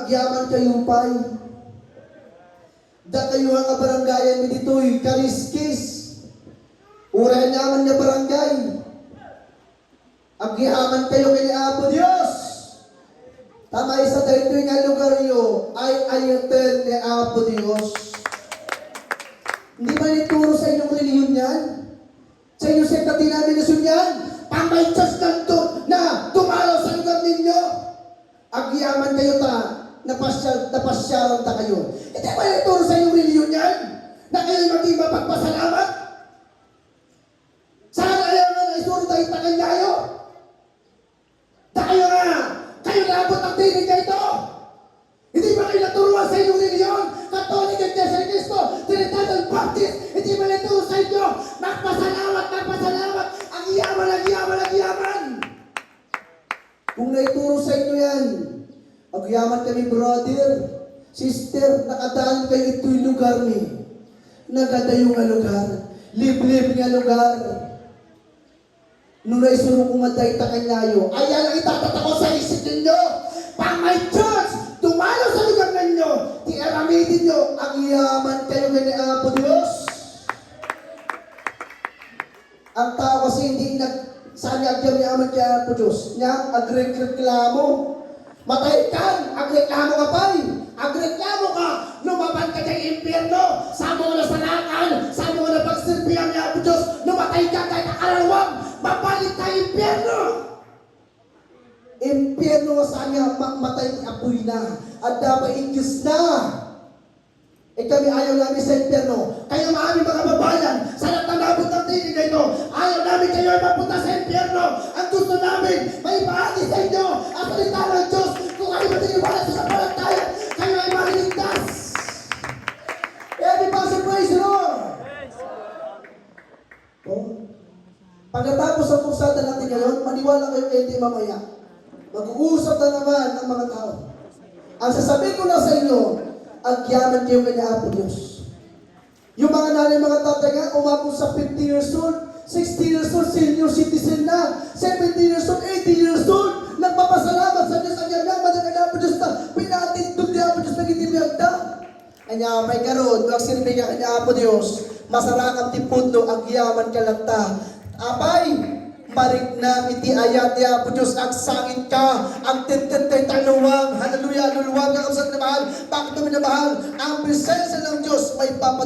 agyaman kayo pa'y. Da kayo nga kabaranggayan mi dito'y kariskis. Ura naman niya barangay. Agyaman kayo kay Apo Diyos. Tama isa dahito nga lugar yo ay ayaten ni Apo Diyos. Hindi ba ituro sa inyong reliyon yan? Sa inyong sekta denominasyon yan? Pamay Diyos ganto na tumalaw sa lugar ninyo. Agyaman kayo ta, napasyaran ta kayo. Hindi ba ituro sa inyong reliyon yan? Na kayo maging mapagpasalamat? Sana ayaw nga ituro tayo takanyayo? Da kayo nga, kayo naabot ang tinig na ito. Hindi ba kayo naturuan sa inyong reliyon? Katolik at Iglesia ni Cristo, Trinidad Baptist, hindi ba naturo sa inyo? Magpasalamat, ang yaman. Kung naituro sa inyo yan, agyaman kami brother, sister, nakadaan kayo ito'y lugar ni. Nagadayo nga lugar, liblib nga lugar. Nung naisunong kumatay takanyayo, ayan ang itatatako sa isip ninyo. Pang may church, tumalo sa lugar ninyo, tiaramidin nyo, agyaman kayo kay Apo Diyos. Ang tao kasi hindi saan agyam-yaman kay Apo Diyos. Niya, agreklamo. Matay ka, agreklamo ka pa'y. Agreklamo ka, lumaban ka kay impyerno. Sama mo na sa lakan, sama mo na pagsirbihan ni Apo Diyos. Lumatay ka kahit akarawang, mapalit tayo impyerno. Impyerno sa niya, matay apoy na. At dapat igis na. Kami ayaw namin sa impyerno. Kayo maaming mga babayan, sa lahat ng nabot ng tinig na ito, ayaw namin kayo ay mapunta sa impyerno. Ang gusto namin, may paagi sa inyo. Ang salita ng Diyos, kung kayo matiniwala sa sapalantayan, kayo ay maliligtas. Everybody praise the Lord. Pagkatapos ang pursada natin ngayon, maniwala kayo kay hindi mamaya. Mag-uusap na naman ang mga tao. Ang sasabihin ko na sa inyo, agyaman kayo kay Apo Diyos. Yung mga nanay, mga tatay nga, umabot sa 50 years old, 60 years old, senior citizen na, 70 years old, 80 years old, nagpapasalamat sa Diyos, agyaman kay Apo Diyos na, pinatindog ni Apo Diyos na gitibiyag na. Kanya, may karoon, magsilbi ka kay Apo Diyos, masarakang tipudno, agyaman ka lang ta. Abay, marigna iti ayat ni Apo Diyos, agsangit ka, ang tintintay taluwang, hallelujah, luluwag ka kapsat na mahal, bakit namin na mahal, ang presensya ng Diyos may papat